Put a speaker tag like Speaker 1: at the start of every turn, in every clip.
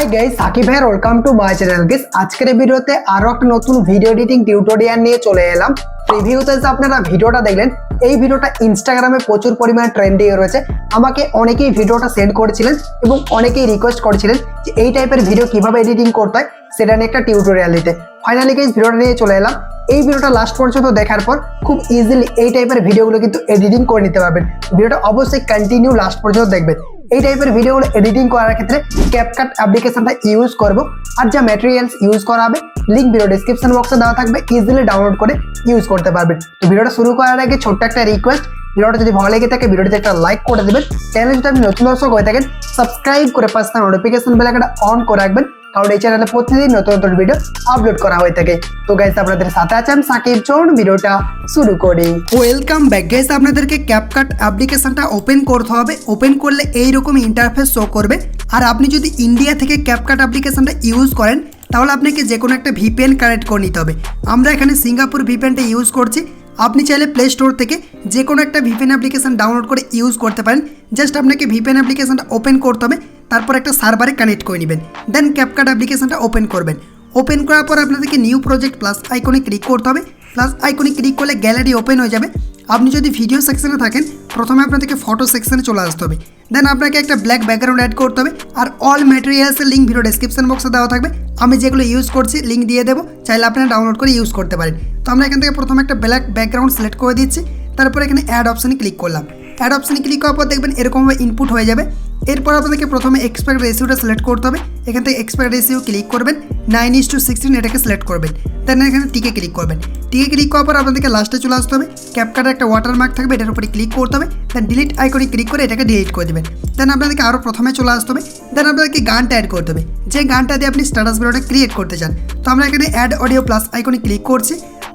Speaker 1: Hi guys, Shakib ভাইয়ের welcome to my channel. Guys, আজকের ভিডিওতে আরো একটা নতুন ভিডিও এডিটিং টিউটোরিয়াল নিয়ে চলে এলাম। প্রিভিউতে যে আপনারা ভিডিওটা দেখলেন, এই ভিডিওটা ইনস্টাগ্রামে প্রচুর পরিমাণে ট্রেন্ডিং রয়েছে। আমাকে অনেকেই ভিডিওটা সেন্ড করেছিলেন এবং অনেকেই রিকোয়েস্ট করেছিলেন যে এই টাইপের ভিডিও কিভাবে এডিটিং করতে হয় সেটা নিয়ে একটা টিউটোরিয়াল দিতে। ফাইনালি গাইস ভিডিওটা নিয়ে চলে এলাম। এই ভিডিওটা লাস্ট পর্যন্ত দেখার পর খুব ইজিলি এই টাইপের ভিডিওগুলো কিন্তু এডিটিং করে নিতে পারবেন। ভিডিওটা অবশ্যই কন্টিনিউ লাস্ট পর্যন্ত দেখবেন। এই টাইপের ভিডিওগুলো এডিটিং করার ক্ষেত্রে CapCut অ্যাপ্লিকেশনটা ইউজ করব, আর যা ম্যাটেরিয়ালস ইউজ করা হবে লিঙ্ক ভিডিও ডেসক্রিপশন বক্সে দেওয়া থাকবে, ইজিলি ডাউনলোড করে ইউজ করতে পারবেন। তো ভিডিওটা শুরু করার আগে ছোট্ট একটা রিকোয়েস্ট, ভিডিওটা যদি ভালো লেগে থাকে ভিডিওটিতে একটা লাইক করে দেবেন। চ্যানেলে যদি আপনি নতুন দর্শক হয়ে থাকেন সাবস্ক্রাইব করে পাশে নোটিফিকেশন বেল আইকনটা অন করে রাখবেন, কারণ এই চ্যানেলে প্রতিদিন নতুন নতুন ভিডিও আপলোড করা হয়ে থাকে। তো গাইস আপনাদের সাথে আছে আমি সাকিব। চলুন ভিডিওটা শুরু করি। ওয়েলকাম ব্যাক গাইস, আপনাদেরকে CapCut অ্যাপ্লিকেশনটা ওপেন করতে হবে। ওপেন করলে এইরকম ইন্টারফেস শো করবে। আর আপনি যদি ইন্ডিয়া থেকে CapCut অ্যাপ্লিকেশনটা ইউজ করেন তাহলে আপনাকে যে কোনো একটা VPN কানেক্ট করে নিতে হবে। আমরা এখানে সিঙ্গাপুর VPNটা ইউজ করছি। আপনি চাইলে প্লে স্টোর থেকে যে কোনো একটা VPN অ্যাপ্লিকেশন ডাউনলোড করে ইউজ করতে পারেন। জাস্ট আপনাকে VPN অ্যাপ্লিকেশনটা ওপেন করতে হবে, তারপর একটা সার্ভারে কানেক্ট করে নেবেন, দেন CapCut অ্যাপ্লিকেশনটা ওপেন করবেন। ওপেন করার পর আপনাদেরকে নিউ প্রজেক্ট প্লাস আইকনে ক্লিক করতে হবে। প্লাস আইকনে ক্লিক করলে গ্যালারি ওপেন হয়ে যাবে। আপনি যদি ভিডিও সেকশনে থাকেন প্রথমে আপনাদেরকে ফটো সেকশনে চলে আসতে হবে। দেন আপনাকে একটা ব্ল্যাক ব্যাকগ্রাউন্ড অ্যাড করতে হবে। আর অল ম্যাটেরিয়ালসের লিঙ্ক ভিডিও ডেসক্রিপশন বক্সে দেওয়া থাকবে। আমি যেগুলো ইউজ করছি লিঙ্ক দিয়ে দেবো, চাইলে আপনারা ডাউনলোড করে ইউজ করতে পারেন। তো আমরা এখান থেকে প্রথমে একটা ব্ল্যাক ব্যাকগ্রাউন্ড সিলেক্ট করে দিচ্ছি। তারপর এখানে অ্যাড অপশানে ক্লিক করলাম। অ্যাড অপশানে ক্লিক করার পর দেখবেন এরকমভাবে ইনপুট হয়ে যাবে। এরপর আপনাদেরকে প্রথমে এক্সপেক্ট রেশিওটা সিলেক্ট করতে হবে। এখান থেকে এক্সপেক্ট রেশিও ক্লিক করবেন, 9:16 এটাকে সিলেক্ট করবেন। দেন এখানে টিকে ক্লিক করবেন। টিকে ক্লিক করার পর আপনাদেরকে লাস্টে চলে আসতে হবে। CapCut একটা ওয়াটারমার্ক থাকবে, এটার উপরে ক্লিক করতে হবে। দেন ডিলিট আইকনে ক্লিক করে এটাকে ডিলিট করে দেবেন। দেন আপনাদেরকে আরও প্রথমে চলে আসতে হবে। দেন আপনাদেরকে গানটা অ্যাড করতে হবে, যে গানটা দিয়ে আপনি স্ট্যাটাস ভিডিওটা ক্রিয়েট করতে চান। তো আমরা এখানে অ্যাড অডিও প্লাস আইকনে ক্লিক করছি।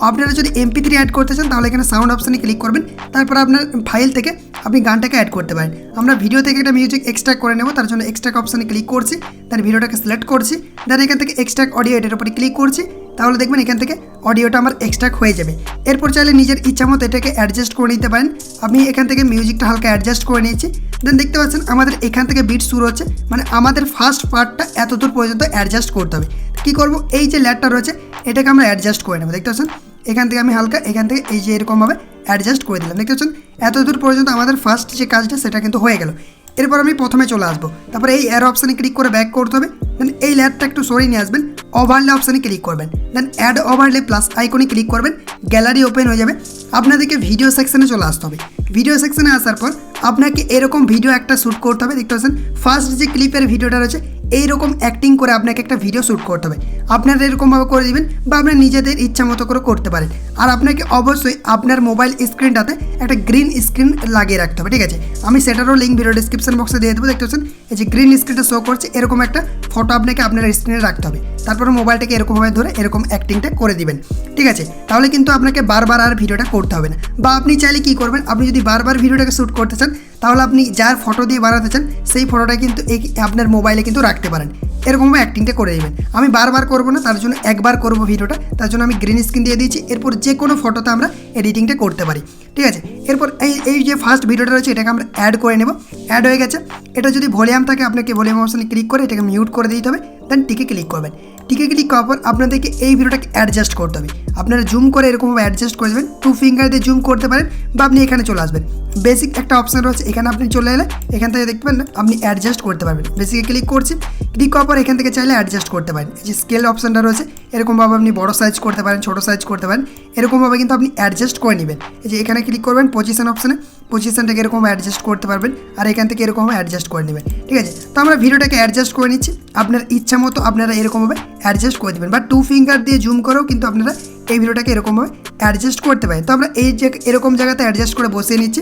Speaker 1: আপনারা যদি MP3 অ্যাড করতে চান তাহলে এখানে সাউন্ড অপশানে ক্লিক করবেন। তারপর আপনার ফাইল থেকে আপনি গানটাকে অ্যাড করতে পারেন। আমরা ভিডিও থেকে একটা মিউজিক এক্সট্রাক্ট করে নেব, তার জন্য এক্সট্রাক্ট অপশানে ক্লিক করছি। দেন ভিডিওটাকে সিলেক্ট করছি। দেন এখান থেকে এক্সট্রাক্ট অডিও এটার উপরে ক্লিক করছি। তাহলে দেখবেন এখান থেকে অডিওটা আমার এক্সট্রাক্ট হয়ে যাবে। এরপর চাইলে নিজের ইচ্ছা মতো এটাকে অ্যাডজাস্ট করে নিতে পারেন। আমি এখান থেকে মিউজিকটা হালকা অ্যাডজাস্ট করে নিয়েছি। দেন দেখতে পাচ্ছেন আমাদের এখান থেকে বিট শুরু হচ্ছে, মানে আমাদের ফার্স্ট পার্টটা এত দূর পর্যন্ত অ্যাডজাস্ট করতে হবে। কী করবো, এই যে ল্যাডটা রয়েছে এটাকে আমরা অ্যাডজাস্ট করে নেবো। দেখতে পাচ্ছেন এখান থেকে আমি হালকা এখান থেকে এই যে এরকমভাবে অ্যাডজাস্ট করে দিলাম। দেখতে পাচ্ছেন এত দূর পর্যন্ত আমাদের ফার্স্ট যে কাজটা সেটা কিন্তু হয়ে গেল। এরপর আমি প্রথমে চলে আসবো। তারপরে এই অ্যারো অপশানে ক্লিক করে ব্যাক করতে হবে। দেন এই ল্যাডটা একটু সরিয়ে নিয়ে আসবেন, ওভারলে অপশানে ক্লিক করবেন। দেন অ্যাড ওভারলে প্লাস আইকনে ক্লিক করবেন, গ্যালারি ওপেন হয়ে যাবে। আপনাদেরকে ভিডিও সেকশনে চলে আসতে হবে। ভিডিও সেকশনে আসার পর আপনাকে এরকম ভিডিও একটা শ্যুট করতে হবে। দেখতে পাচ্ছেন ফার্স্ট যে ক্লিপের ভিডিওটা রয়েছে এইরকম অ্যাক্টিং করে আপনাকে একটা ভিডিও শ্যুট করতে হবে। আপনারা এরকমভাবে করে দিবেন বা আপনার নিজেদের ইচ্ছা মতো করে করতে পারেন। আর আপনাকে অবশ্যই আপনার মোবাইল স্ক্রিনটাতে একটা গ্রিন স্ক্রিন লাগিয়ে রাখতে হবে, ঠিক আছে? আমি সেটারও লিঙ্ক ভিডিও ডিসক্রিপশন বক্সে দিয়ে দেবো। দেখতে পাচ্ছেন এই যে গ্রিন স্ক্রিনটা শো করছে, এরকম একটা ফটো আপনাকে আপনার স্ক্রিনে রাখতে হবে। তারপরে মোবাইলটাকে এরকমভাবে ধরে এরকম অ্যাক্টিংটা করে দিবেন, ঠিক আছে? তাহলে কিন্তু আপনাকে বারবার আর ভিডিওটা করতে হবে না। বা আপনি চাইলে কী করবেন, আপনি যদি বারবার ভিডিওটাকে শ্যুট করতে চান তাহলে আপনি যার ফটো দিয়ে বানাতে চান সেই ফটোটা কিন্তু আপনার মোবাইলে কিন্তু রাখতে পারেন। এরকমভাবে অ্যাক্টিংটা করে দেবেন। আমি বারবার করবো না, তার জন্য একবার করবো ভিডিওটা, তার জন্য আমি গ্রিন স্ক্রিন দিয়ে দিয়েছি। এরপর যে কোনো ফটোতে আমরা এডিটিংটা করতে পারি, ঠিক আছে? এরপর এই যে ফার্স্ট ভিডিওটা রয়েছে এটাকে আমরা অ্যাড করে নেব। অ্যাড হয়ে গেছে। এটা যদি ভলিউম থাকে আপনাকে ভলিউম অপশানে ক্লিক করে এটাকে মিউট করে দিতে হবে। দেন টিকে ক্লিক করবেন। টিকে ক্লিক করার পর আপনাদেরকে এই ভিডিওটাকে অ্যাডজাস্ট করতে হবে। আপনারা জুম করে এরকমভাবে অ্যাডজাস্ট করে দেবেন। 2 ফিঙ্গার দিয়ে জুম করতে পারেন বা আপনি এখানে চলে আসবেন। বেসিক একটা অপশান রয়েছে, এখানে আপনি চলে এলে এখান থেকে দেখতে পারেন আপনি অ্যাডজাস্ট করতে পারবেন। বেসিকে ক্লিক করছি। ক্লিক করার পর এখান থেকে চাইলে অ্যাডজাস্ট করতে পারেন। এই যে স্কেল অপশানটা রয়েছে এরকমভাবে আপনি বড় সাইজ করতে পারেন, ছোটো সাইজ করতে পারেন। এরকমভাবে কিন্তু আপনি অ্যাডজাস্ট করে নেবেন। এই যে এখানে ক্লিক করবেন পজিশন অপশানে, পজিশনটাকে এরকম অ্যাডজাস্ট করতে পারবেন। আর এখান থেকে এরকমভাবে অ্যাডজাস্ট করে নেবেন, ঠিক আছে? তো আমরা ভিডিওটাকে অ্যাডজাস্ট করে নিচ্ছি। আপনার ইচ্ছা মতো আপনারা এরকমভাবে অ্যাডজাস্ট করে দেবেন বা 2 ফিঙ্গার দিয়ে জুম করেও কিন্তু আপনারা এই ভিডিওটাকে এরকমভাবে অ্যাডজাস্ট করতে পারেন। তো আমরা এই যে এরকম জায়গাতে অ্যাডজাস্ট করে বসিয়ে নিচ্ছি।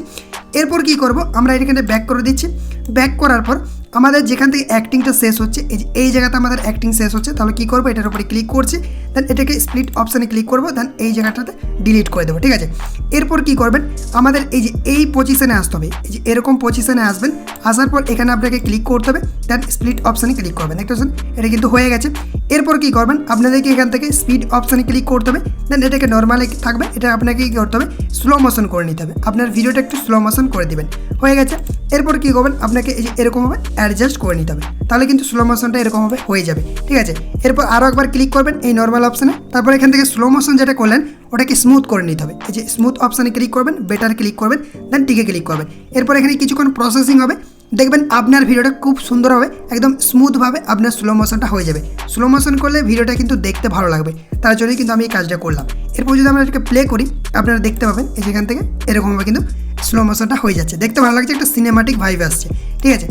Speaker 1: এরপর কী করব, আমরা এখানে ব্যাক করে দিচ্ছি। ব্যাক করার পর আমাদের যেখান থেকে অ্যাক্টিংটা শেষ হচ্ছে এই জায়গাতে আমাদের অ্যাক্টিং শেষ হচ্ছে, তাহলে কী করবো, এটার উপরে ক্লিক করছি। দেন এটাকে স্প্লিট অপশানে ক্লিক করবো, দেন এই জায়গাটাতে ডিলিট করে দেবো, ঠিক আছে। এরপর কি করবেন, আমাদের এই যে এই পজিশনে আসতে হবে, এই যে এরকম পজিশনে আসবেন, আসার পর এখানে আপনাকে ক্লিক করতে হবে, দেন স্প্লিট অপশানে ক্লিক করবেন, দেখতে পাচ্ছেন এটা কিন্তু হয়ে গেছে। এরপর কি করবেন, আপনাদেরকে এখান থেকে স্পিড অপশানে ক্লিক করতে হবে, দেন এটাকে নর্মালি থাকবে, এটা আপনাকে কী করতে হবে, স্লো মোশন করে নিতে হবে, আপনার ভিডিওটা একটু স্লো মোশন করে দেবেন, হয়ে গেছে। এরপর কী করবেন, আপনাকে এই যে এরকমভাবে অ্যাডজাস্ট করে নিতে হবে, তাহলে কিন্তু স্লো মোশনটা এরকমভাবে হয়ে যাবে, ঠিক আছে। এরপর আরও একবার ক্লিক করবেন এই নর্মাল অপশানে, তারপর এখান থেকে স্লো মোশন যেটা করলেন ওটাকে স্মুথ করে নিতে হবে, এই যে স্মুথ অপশানে ক্লিক করবেন, বেটার ক্লিক করবেন, দেন টিকে ক্লিক করবেন। এরপর এখানে কিছুক্ষণ প্রসেসিং হবে, দেখবেন আপনার ভিডিওটা খুব সুন্দর হবে, একদম স্মুথভাবে আপনার স্লো মোশনটা হয়ে যাবে। স্লো মোশন করলে ভিডিওটা কিন্তু দেখতে ভালো লাগবে, তার জন্যই কিন্তু আমি এই কাজটা করলাম। এরপর যদি আমরা এটাকে প্লে করি, আপনারা দেখতে পাবেন এই যেখান থেকে এরকমভাবে কিন্তু স্লো মোশনটা হয়ে যাচ্ছে, দেখতে ভালো লাগছে, একটা সিনেমাটিক ভাইব আসছে, ঠিক আছে।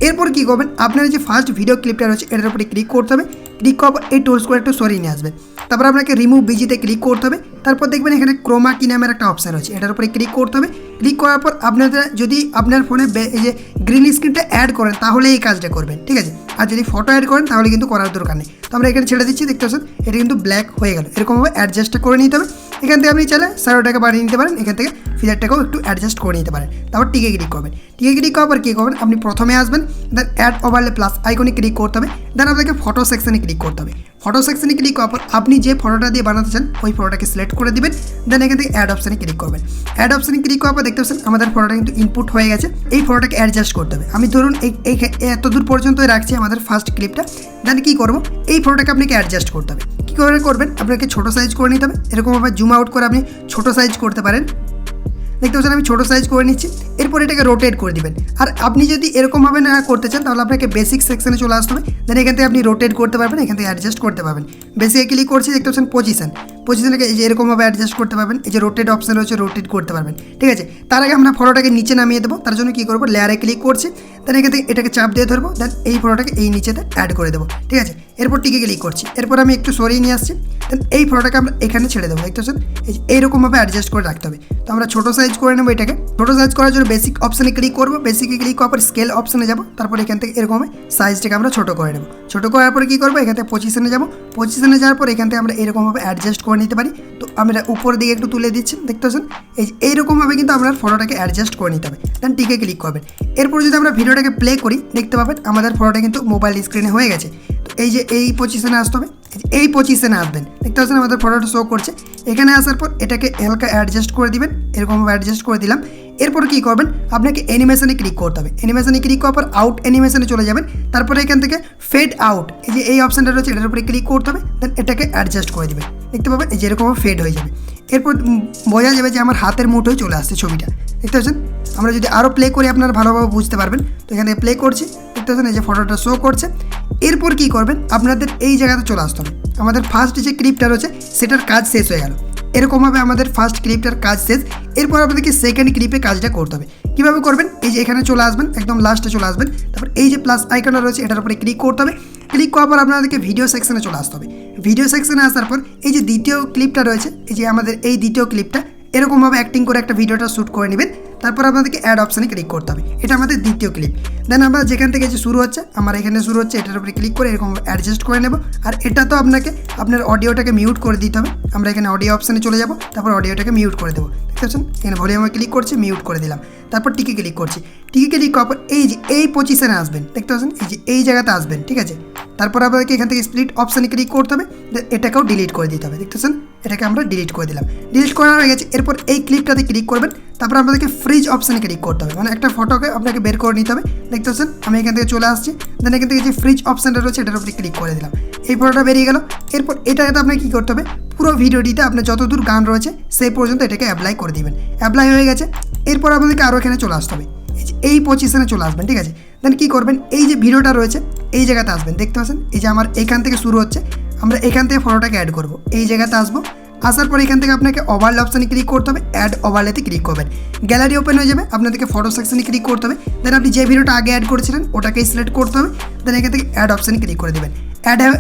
Speaker 1: এরপর কী করবেন, আপনার যে ফার্স্ট ভিডিও ক্লিপটা রয়েছে এটার উপরে ক্লিক করতে হবে, ক্লিক করার পর এই টুলস করে একটু সরিয়ে নিয়ে আসবেন, তারপর আপনাকে রিমুভ বিজিতে ক্লিক করতে হবে, তারপর দেখবেন এখানে ক্রোমা কি নামের একটা অপশান রয়েছে, এটার উপরে ক্লিক করতে হবে। ক্লিক করার পর আপনাদের যদি আপনার ফোনে এই যে গ্রিন স্ক্রিনটা অ্যাড করেন তাহলে এই কাজটা করবেন, ঠিক আছে। আর যদি ফটো অ্যাড করেন তাহলে কিন্তু করার দরকার নেই। তো আমরা এখানে ছেড়ে দিচ্ছি, দেখতে পাচ্ছেন এটা কিন্তু ব্ল্যাক হয়ে গেল, এরকমভাবে অ্যাডজাস্টটা করে নিতে হবে। এখান থেকে আপনি চাইলে 100 টাকা বাড়িয়ে নিতে পারেন, এখান থেকে ফিচারটাকেও একটু অ্যাডজাস্ট করে নিতে পারেন। তারপর টিকে ক্লিক করবেন, টিকে ক্লিক করার পর কী করবেন, আপনি প্রথমে আসবেন, দেন অ্যাড ওভারলে প্লাস আইকনে ক্লিক করতে হবে, দেন আপনাকে ফটো সেকশনে ক্লিক করতে হবে। ফটো সেকশনে ক্লিক করার পর আপনি যে ফটোটা দিয়ে বানাতে চান ওই ফটোটাকে সিলেক্ট করে দিবেন, দেন এখান থেকে অ্যাড অপশানে ক্লিক করবেন। অ্যাড অপশানে ক্লিক করার পর দেখতে পাচ্ছেন আমাদের ফটোটা কিন্তু ইনপুট হয়ে গেছে। এই ফটোটাকে অ্যাডজাস্ট করতে হবে, আমি ধরুন এই এত দূর পর্যন্তই রাখছি আমাদের ফার্স্ট ক্লিপটা, দেন কী করবো, এই ফটোটাকে আপনাকে অ্যাডজাস্ট করতে হবে। কী করে করবেন, আপনাকে ছোটো সাইজ করে নিতে হবে, এরকমভাবে জুম আউট করে আপনি ছোটো সাইজ করতে পারেন, দেখতে পাচ্ছেন আমি ছোটো সাইজ করে নিচ্ছি। এরপর এটাকে রোটেট করে দিবেন, আর আপনি যদি এরকমভাবে না করতে চান তাহলে আপনাকে বেসিক সেকশনে চলে আসতে হবে, দেন এখান থেকে আপনি রোটেট করতে পারবেন, এখান থেকে অ্যাডজাস্ট করতে পারবেন। বেসিকে ক্লিক করছি, দেখতে পাচ্ছেন পজিশনটাকে এই যে এরকমভাবে অ্যাডজাস্ট করতে পারবেন, এই যে রোটেট অপশান রয়েছে রোটেট করতে পারবেন, ঠিক আছে। তার আগে আমরা ফটোটাকে নিচে নামিয়ে দেবো, তার জন্য কী করবো, লেয়ারে ক্লিক করছি, দেন এখান থেকে এটাকে চাপ দিয়ে ধরবো, দেন এই ফটোটাকে এই নিচেতে অ্যাড করে দেবো, ঠিক আছে। এরপর টিকে ক্লিক করছি, এরপর আমি একটু সরিয়ে নিয়ে আসছি, দেন এই ফটোটাকে আমরা এখানে ছেড়ে দেবো, দেখতে পাচ্ছেন এইরকমভাবে অ্যাডজাস্ট করে রাখতে হবে। তো আমরা ছোটো সাইজ করে নেবো, এটাকে ছোটো সাইজ করার জন্য বেসিক অপশানে ক্লিক করবো, বেসিকে ক্লিক করার পর স্কেল অপশানে যাবো, তারপর এখান থেকে এরকম সাইজটাকে আমরা ছোটো করে নেবো। ছোটো করার পরে কী করবো, এখান থেকে পজিশনে যাবো, পজিশনে যাওয়ার পর এখান থেকে আমরা এরকমভাবে অ্যাডজাস্ট করে নিতে পারি। তো আমরা উপর দিকে একটু তুলে দিচ্ছি, দেখতে পাচ্ছেন এইরকমভাবে কিন্তু আপনার ফটোটাকে অ্যাডজাস্ট করে নিতে হবে, দেন টিকে ক্লিক করবেন। এরপর যদি আমরা ভিডিওটাকে প্লে করি, দেখতে পাবেন আমাদের ফটোটা কিন্তু মোবাইল স্ক্রিনে হয়ে গেছে। তো এই যে এই পজিশনে আসতে হবে, এই পজিশনে আসবেন, দেখতে পাচ্ছেন আমাদের ফটোটা শো করছে। এখানে আসার পর এটাকে হালকা অ্যাডজাস্ট করে দিবেন, এরকমভাবে অ্যাডজাস্ট করে দিলাম। এরপর কী করবেন, আপনাকে অ্যানিমেশনে ক্লিক করতে হবে, অ্যানিমেশনে ক্লিক করার পর আউট অ্যানিমেশনে চলে যাবেন, তারপরে এখান থেকে ফেড আউট এই যে এই অপশানটা রয়েছে এটার উপরে ক্লিক করতে হবে, দেন এটাকে অ্যাডজাস্ট করে দেবেন, দেখতে পাবেন এই যে এরকমভাবে ফেড হয়ে যাবে। এরপর বোঝা যাবে যে আমার হাতের মুঠোয় চলে আসছে ছবিটা, দেখতে পাচ্ছেন। আমরা যদি আরও প্লে করি আপনারা ভালোভাবে বুঝতে পারবেন। তো এখানে প্লে করছি, দেখতে পাচ্ছেন এই যে ফটোটা শো করছে। এরপর কী করবেন, আপনাদের এই জায়গাতে চলে আসতে হবে, আমাদের ফার্স্ট যে ক্লিপটা রয়েছে সেটার কাজ শেষ হয়ে গেল, এরকমভাবে আমাদের ফার্স্ট ক্লিপটার কাজ শেষ। এরপর আপনাদেরকে সেকেন্ড ক্লিপে কাজটা করতে হবে। কীভাবে করবেন, এই যে এখানে চলে আসবেন, একদম লাস্টে চলে আসবেন, তারপর এই যে প্লাস আইকনটা রয়েছে এটার উপরে ক্লিক করতে হবে। ক্লিক করার পর আপনাদেরকে ভিডিও সেকশনে চলে আসতে হবে। ভিডিও সেকশনে আসার পর এই যে দ্বিতীয় ক্লিপটা রয়েছে, এই যে আমাদের এই দ্বিতীয় ক্লিপটা এরকমভাবে অ্যাক্টিং করে একটা ভিডিওটা শ্যুট করে নেবেন, তারপর আপনাদেরকে অ্যাড অপশানে ক্লিক করতে হবে। এটা আমাদের দ্বিতীয় ক্লিপ। দেন আমরা যেখান থেকে যে শুরু হচ্ছে, আমার এখানে শুরু হচ্ছে, এটার উপরে ক্লিক করে এরকম অ্যাডজাস্ট করে নেব। আর এটা তো আপনাকে আপনার অডিওটাকে মিউট করে দিতে হবে। আমরা এখানে অডিও অপশানে চলে যাব, তারপর অডিওটাকে মিউট করে দেবো, দেখতে পাচ্ছেন এখানে ভলিউমে ক্লিক করছি, মিউট করে দিলাম, তারপর টিকে ক্লিক করছি। টিকে ক্লিক করার পর এই যে এই পজিশনে আসবেন, দেখতে পাচ্ছেন এই যে এই জায়গাতে আসবেন, ঠিক আছে। তারপর আপনাদেরকে এখান থেকে স্প্লিট অপশানে ক্লিক করতে হবে, এটাকেও ডিলিট করে দিতে হবে, দেখতেছেন এটাকে আমরা ডিলিট করে দিলাম। ডিলিট করা হয়ে গেছে। এরপর এই ক্লিপটাতে ক্লিক করবেন, তারপর আপনাদেরকে ফ্রিজ অপশানে ক্লিক করতে হবে, মানে একটা ফটোকে আপনাকে বের করে নিতে হবে, দেখতে পাচ্ছেন আমি এখান থেকে চলে আসছি। দেন এখান থেকে যে ফ্রিজ অপশানটা রয়েছে এটার উপরে ক্লিক করে দিলাম, এই ফটোটা বেরিয়ে গেল। এরপর এটাতে আপনাকে কী করতে হবে, পুরো ভিডিওটিতে আপনার যতদূর গান রয়েছে সেই পর্যন্ত এটাকে অ্যাপ্লাই করে দিবেন। অ্যাপ্লাই হয়ে গেছে। এরপর আপনাদেরকে আরও এখানে চলে আসতে হবে, এই পজিশনে চলে আসবেন, ঠিক আছে। দেন কী করবেন, এই যে ভিডিওটা রয়েছে এই জায়গাতে আসবেন, দেখতে পাচ্ছেন এই যে আমার এখান থেকে শুরু হচ্ছে, আমরা এখান থেকে ফটোটাকে অ্যাড করব, এই জায়গাতে আসবো। আসার পর এখান থেকে আপনাকে ওভারলে অপশানে ক্লিক করতে হবে, অ্যাড ওভারলেতে ক্লিক করবেন, গ্যালারি ওপেন হয়ে যাবে। আপনাদেরকে ফটো সেকশনে ক্লিক করতে হবে, দেন আপনি যে ভিডিওটা আগে অ্যাড করেছিলেন ওটাকেই সিলেক্ট করতে হবে, দেন এখান থেকে অ্যাড অপশানে ক্লিক করে দেবেন।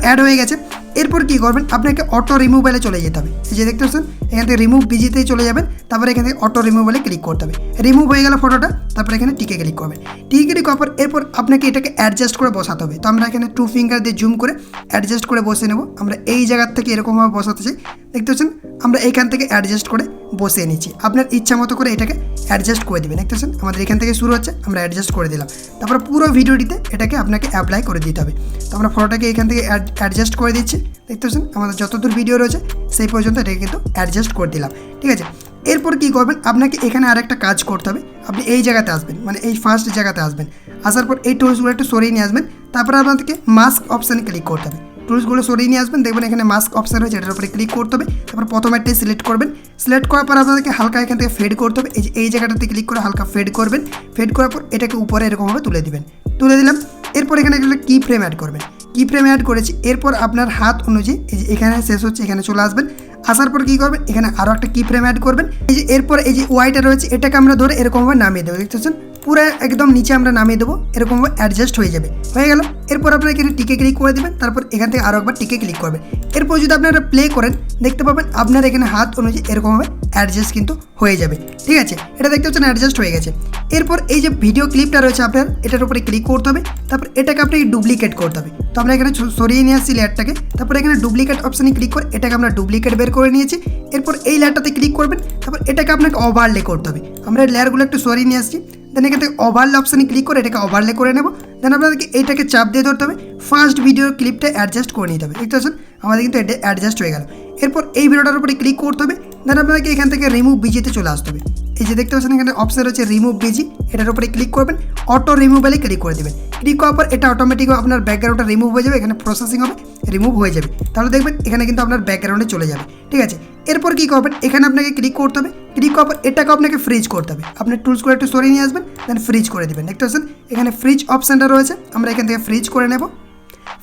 Speaker 1: অ্যাড হয়ে গেছে। এরপর কি করবেন, আপনাকে অটো রিমুভালে চলে যেতে হবে। এই যে দেখতে পাচ্ছেন এখান থেকে রিমুভ বিজিতেই চলে যাবেন, তারপরে এখান থেকে অটো রিমুভালে ক্লিক করতে হবে। রিমুভ হয়ে গেল ফটোটা, তারপরে এখানে টিকে ক্লিক করবেন। টিকে ক্লিক করার পর এরপর আপনাকে এটাকে অ্যাডজাস্ট করে বসাতে হবে। তো আমরা এখানে 2 ফিঙ্গার দিয়ে জুম করে অ্যাডজাস্ট করে বসে নেব। আমরা এই জায়গার থেকে এরকমভাবে বসাতে চাই, দেখতে পাচ্ছেন আমরা এইখান থেকে অ্যাডজাস্ট করে বসিয়ে নিচ্ছি। আপনার ইচ্ছা মতো করে এটাকে অ্যাডজাস্ট করে দেবেন। দেখতে পাচ্ছেন আমাদের এখান থেকে শুরু হচ্ছে, আমরা অ্যাডজাস্ট করে দিলাম। তারপর পুরো ভিডিওটিতে এটাকে আপনাকে অ্যাপ্লাই করে দিতে হবে। তো আমরা ফটোটাকে এখান থেকে অ্যাডজাস্ট করে দিচ্ছি। দেখতে পাচ্ছেন আমাদের যতদূর ভিডিও রয়েছে সেই পর্যন্ত এটাকে কিন্তু অ্যাডজাস্ট করে দিলাম। ঠিক আছে, এরপর কি করবেন, আপনাকে এখানে আরেকটা কাজ করতে হবে। আপনি এই জায়গাতে আসবেন, মানে এই ফার্স্ট জায়গাতে আসবেন। আসার পর এই টুলসগুলো একটু সরিয়ে নিয়ে আসবেন। তারপরে আপনাদেরকে মাস্ক অপশানে ক্লিক করতে হবে। টুলসগুলো সরিয়ে নিয়ে আসবেন, দেখবেন এখানে মাস্ক অপশান রয়েছে, এটার উপরে ক্লিক করতে হবে। তারপর প্রথম একটাই সিলেক্ট করবেন। সিলেক্ট করার পর আপনাদেরকে হালকা এখান থেকে ফেড করতে হবে। এই জায়গাটাতে ক্লিক করে হালকা ফেড করবেন। ফেড করার পর এটাকে উপরে এরকমভাবে তুলে দিবেন। তুলে দিলাম। এরপর এখানে একটা কি ফ্রেম অ্যাড করবেন। কি ফ্রেম অ্যাড করেছি, এরপর আপনার হাত অনুযায়ী এই যে এখানে শেষ হচ্ছে, এখানে চলে আসবেন। আসার পর কী করবেন, এখানে আরও একটা কি ফ্রেম অ্যাড করবেন। এই যে এরপর এই যে ওয়াইটা রয়েছে এটাকে আমরা ধরে এরকমভাবে নামিয়ে দেবো। দেখতে পাচ্ছেন পুরো একদম নিচে আমরা নামিয়ে দেবো, এরকমভাবে অ্যাডজাস্ট হয়ে যাবে। হয়ে গেল। এরপর আপনারা এখানে টিকে ক্লিক করে দেবেন। তারপর এখান থেকে আরও একবার টিকে ক্লিক করবেন। এরপর যদি আপনারা প্লে করেন দেখতে পাবেন আপনার এখানে হাত অনুযায়ী এরকমভাবে অ্যাডজাস্ট কিন্তু হয়ে যাবে। ঠিক আছে, এটা দেখতে পাচ্ছেন অ্যাডজাস্ট হয়ে গেছে। এরপর এই যে ভিডিও ক্লিপটা রয়েছে আপনার এটার উপরে ক্লিক করতে হবে। তারপর এটাকে আপনাকে ডুপ্লিকেট করতে হবে। তো আমরা এখানে সরিয়ে নিয়ে আসছি লেয়ারটাকে। তারপর এখানে ডুপ্লিকেট অপশানে ক্লিক করে এটাকে আমরা ডুপ্লিকেট বের করে নিয়েছি। এরপর এই লেয়ারটাতে ক্লিক করবেন। তারপর এটাকে আপনাকে ওভারলে করতে হবে। আমরা এই লেয়ারগুলো একটু সরিয়ে নিয়ে আসছি। দেন এখান থেকে ওভারলে অপশানে ক্লিক করে এটাকে ওভারলে করে নেব। দেন আপনাদেরকে এইটাকে চাপ দিয়ে ধরতে হবে, ফার্স্ট ভিডিওর ক্লিপটা অ্যাডজাস্ট করে নিতে হবে। দেখতে পাচ্ছেন আমাদের কিন্তু এটা অ্যাডজাস্ট হয়ে গেল। এরপর এই ভিডিওটার উপরে ক্লিক করতে হবে। দেন আপনাদেরকে এখান থেকে রিমুভ বিজিতে চলে আসতে হবে। এই যে দেখতে পাচ্ছেন এখানে অপশান রয়েছে রিমুভ বিজি, এটার উপরে ক্লিক করবেন। অটো রিমুভালে ক্লিক করে দেবেন। ক্লিক করার পর এটা অটোমেটিক আপনার ব্যাকগ্রাউন্ডটা রিমুভ হয়ে যাবে। এখানে প্রসেসিং হবে, রিমুভ হয়ে যাবে। তাহলে দেখবেন এখানে কিন্তু আপনার ব্যাকগ্রাউন্ডে চলে যাবে। ঠিক আছে, এরপর কী করবেন, এখানে আপনাকে ক্লিক করতে হবে। ক্লিক করার পর এটাকে আপনাকে ফ্রিজ করতে হবে। আপনার টুলসগুলো একটু সরিয়ে নিয়ে আসবেন, দেন ফ্রিজ করে দেবেন। দেখতে পাচ্ছেন এখানে ফ্রিজ অপশানটা রয়েছে, আমরা এখান থেকে ফ্রিজ করে নেব।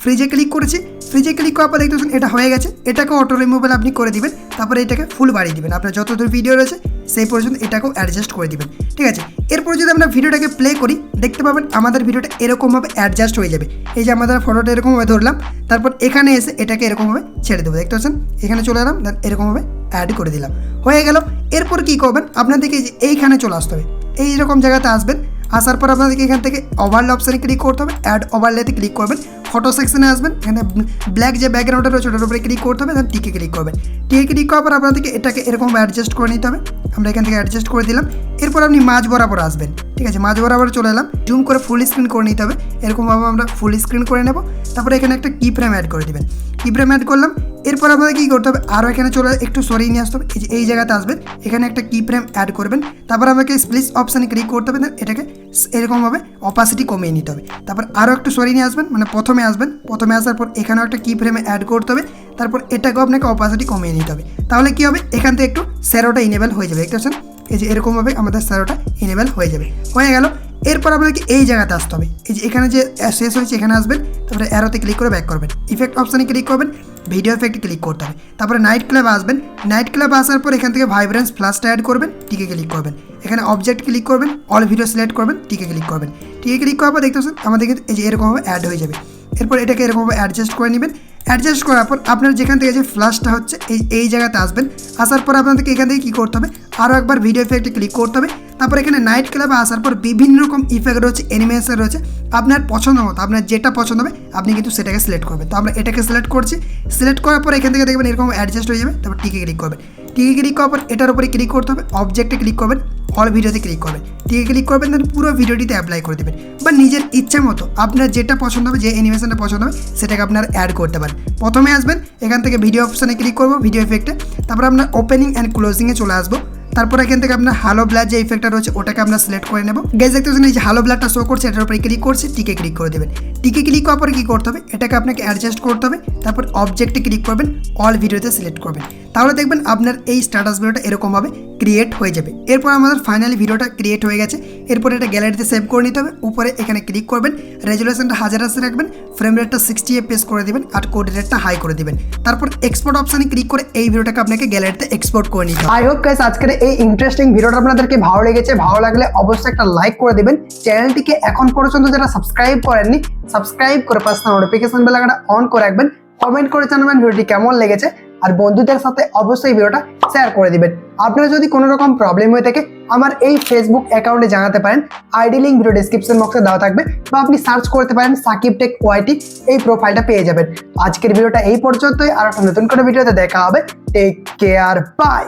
Speaker 1: ফ্রিজে ক্লিক করেছি। ফ্রিজে ক্লিক করার পর দেখতে পাচ্ছেন এটা হয়ে গেছে। এটাকে অটো রিমুভাল আপনি করে দিবেন। তারপরে এটাকে ফুল বাড়িয়ে দিবেন। আপনার যতদূর ভিডিও রয়েছে সেই পর্যন্ত এটাকেও অ্যাডজাস্ট করে দিবেন। ঠিক আছে, এরপর যদি আমরা ভিডিওটাকে প্লে করি দেখতে পাবেন আমাদের ভিডিওটা এরকমভাবে অ্যাডজাস্ট হয়ে যাবে। এই যে আমাদের ফটোটা এরকমভাবে ধরলাম, তারপর এখানে এসে এটাকে এরকমভাবে ছেড়ে দেবো। দেখতে পাচ্ছেন এখানে চলে এলাম, দেন এরকমভাবে অ্যাড করে দিলাম। হয়ে গেল। এরপর কী করবেন, আপনাদেরকে এইখানে চলে আসতে হবে। এইরকম জায়গাতে আসবেন। আসার পর আপনাদেরকে এখান থেকে ওভারলে অপশানে ক্লিক করতে হবে। অ্যাড ওভারলেতে ক্লিক করবেন। ফটো সেকশনে আসবেন। এখানে ব্ল্যাক যে ব্যাকগ্রাউন্ডটা রয়েছে ওটার উপরে ক্লিক করতে হবে, দেন টিকে ক্লিক করবেন। টিকে ক্লিক করার পর আপনাদেরকে এটাকে এরকম অ্যাডজাস্ট করে নিতে হবে। আমরা এখান থেকে অ্যাডজাস্ট করে দিলাম। এরপর আপনি মাঝ বরাবর আসবেন। ঠিক আছে, মাঝ বরাবর চলে এলাম। জুম করে ফুল স্ক্রিন করে নিতে হবে। এরকমভাবে আমরা ফুল স্ক্রিন করে নেব। তারপরে এখানে একটা কি ফ্রেম অ্যাড করে দেবেন। কি ফ্রেম অ্যাড করলাম। এরপর আপনাদের কী করতে হবে, আরও এখানে চলে একটু সরিয়ে নিয়ে আসতে হবে। এই জায়গাতে আসবেন, এখানে একটা কি ফ্রেম অ্যাড করবেন। তারপর আমাকে স্প্লিট অপশানে ক্লিক করতে হবে, এটাকে এরকমভাবে অপাসিটি কমিয়ে নিতে হবে। তারপর আরও একটু সরিয়ে নিয়ে আসবেন, মানে প্রথমে আসবেন। প্রথমে আসার পর এখানেও একটা কি ফ্রেমে অ্যাড করতে হবে। তারপর এটাকেও আপনাকে অপাসিটি কমিয়ে নিতে হবে। তাহলে কী হবে, এখান থেকে একটু স্যারোটা ইনেবল হয়ে যাবে। দেখতে পাচ্ছেন এই যে এরকমভাবে আমাদের স্যারোটা ইনেবল হয়ে যাবে। হয়ে গেল। এরপর আপনাকে এই জায়গাতে আসতে হবে। এই যে এখানে যে শেষ হয়েছে এখানে আসবেন। তারপরে অ্যারোতে ক্লিক করে ব্যাক করবেন। ইফেক্ট অপশানে ক্লিক করবেন। ভিডিও এফেক্টে ক্লিক করতে হবে। তারপরে নাইট ক্লাব আসবেন। নাইট ক্লাব আসার পর এখান থেকে ভাইব্রেন্স ফ্ল্যাশটা অ্যাড করবেন। টিকে ক্লিক করবেন। এখানে অবজেক্ট ক্লিক করবেন। অল ভিডিও সিলেক্ট করবেন। টিকে ক্লিক করবেন। টিকে ক্লিক করার পর দেখতে পাচ্ছেন আমাদের কিন্তু এই যে এরকমভাবে অ্যাড হয়ে যাবে। এরপর এটাকে এরকমভাবে অ্যাডজাস্ট করে নেবেন। অ্যাডজাস্ট করার পর আপনার যেখান থেকে যে ফ্ল্যাশটা হচ্ছে এই জায়গাতে আসবেন। আসার পর আপনাদেরকে এখান থেকে কী করতে হবে, আরও একবার ভিডিও এফেক্টে ক্লিক করতে হবে। তারপর এখানে নাইট ক্লাবে আসার পর বিভিন্ন রকম ইফেক্ট রয়েছে, অ্যানিমেশন রয়েছে। আপনার পছন্দ মতো আপনার যেটা পছন্দ হবে আপনি কিন্তু সেটাকে সিলেক্ট করবেন। তো আমরা এটাকে সিলেক্ট করছি। সিলেক্ট করার পর এখান থেকে দেখবেন এরকম অ্যাডজাস্ট হয়ে যাবে। তারপর টিকে ক্লিক করবেন। টিকে ক্লিক করার পর এটার উপরে ক্লিক করতে হবে। অবজেক্টে ক্লিক করবেন। অল ভিডিওতে ক্লিক করবেন। টিকে ক্লিক করবেন, দেন পুরো ভিডিওটিতে অ্যাপ্লাই করে দেবেন। বা নিজের ইচ্ছা মতো আপনার যেটা পছন্দ হবে, যে অ্যানিমেশনটা পছন্দ হবে সেটাকে আপনার অ্যাড করতে পারেন। প্রথমে আসবেন, এখান থেকে ভিডিও অপশানে ক্লিক করবো, ভিডিও এফেক্টে। তারপর আপনার ওপেনিং অ্যান্ড ক্লোজিংয়ে চলে আসবো। তারপর এখান থেকে আপনার হালো ব্লাড যে ইফেক্টটা রয়েছে ওটাকে আমরা সিলেক্ট করে নেব। গাইস দেখতে পাচ্ছেন এই যে হালো ব্লাডটা শো করছে, এটার উপরে ক্লিক করছে। টিকে ক্লিক করে দেবেন। টিকে ক্লিক করার পরে কী করতে হবে, এটাকে আপনাকে অ্যাডজাস্ট করতে হবে। তারপর অবজেক্টে ক্লিক করবেন। অল ভিডিওতে সিলেক্ট করবেন। তাহলে দেখবেন আপনার এই স্ট্যাটাস ভিডিওটা এরকমভাবে ক্রিয়েট হয়ে যাবে। এরপর আমাদের ফাইনালি ভিডিওটা ক্রিয়েট হয়ে গেছে। এরপর এটা গ্যালারিতে সেভ করে নিতে হবে। উপরে এখানে ক্লিক করবেন। রেজুলেশনটা 1080 রাখবেন। ফ্রেম রেটটা 60 FPS করে দেবেন। আর কোড রেটটা হাই করে দেবেন। তারপর এক্সপোর্ট অপশানে ক্লিক করে এই ভিডিওটাকে আপনাকে গ্যালারিতে এক্সপোর্ট করে নিতে হবে। আই হোপ গাইস আজকের এই ইন্টারেস্টিং ভিডিওটা আপনাদেরকে ভালো লেগেছে। ভালো লাগলে অবশ্যই একটা লাইক করে দিবেন। চ্যানেলটিকে এখন পর্যন্ত যারা সাবস্ক্রাইব করেননি সাবস্ক্রাইব করে পাশে নোটিফিকেশন বেল আইকনটা অন করে রাখবেন। কমেন্ট করে জানাবেন ভিডিওটি কেমন লেগেছে, আর বন্ধুদের সাথে অবশ্যই ভিডিওটা শেয়ার করে দিবেন। আপনারা যদি কোনো রকম প্রবলেম হয়ে থাকে আমার এই ফেসবুক অ্যাকাউন্টে জানাতে পারেন, আইডি লিঙ্ক ভিডিও ডেসক্রিপশন বক্সে দেওয়া থাকবে, বা আপনি সার্চ করতে পারেন সাকিব টেক ওয়াইটি, এই প্রোফাইলটা পেয়ে যাবেন। আজকের ভিডিওটা এই পর্যন্তই, আর একটা নতুন করে ভিডিওতে দেখা হবে। Take care, by.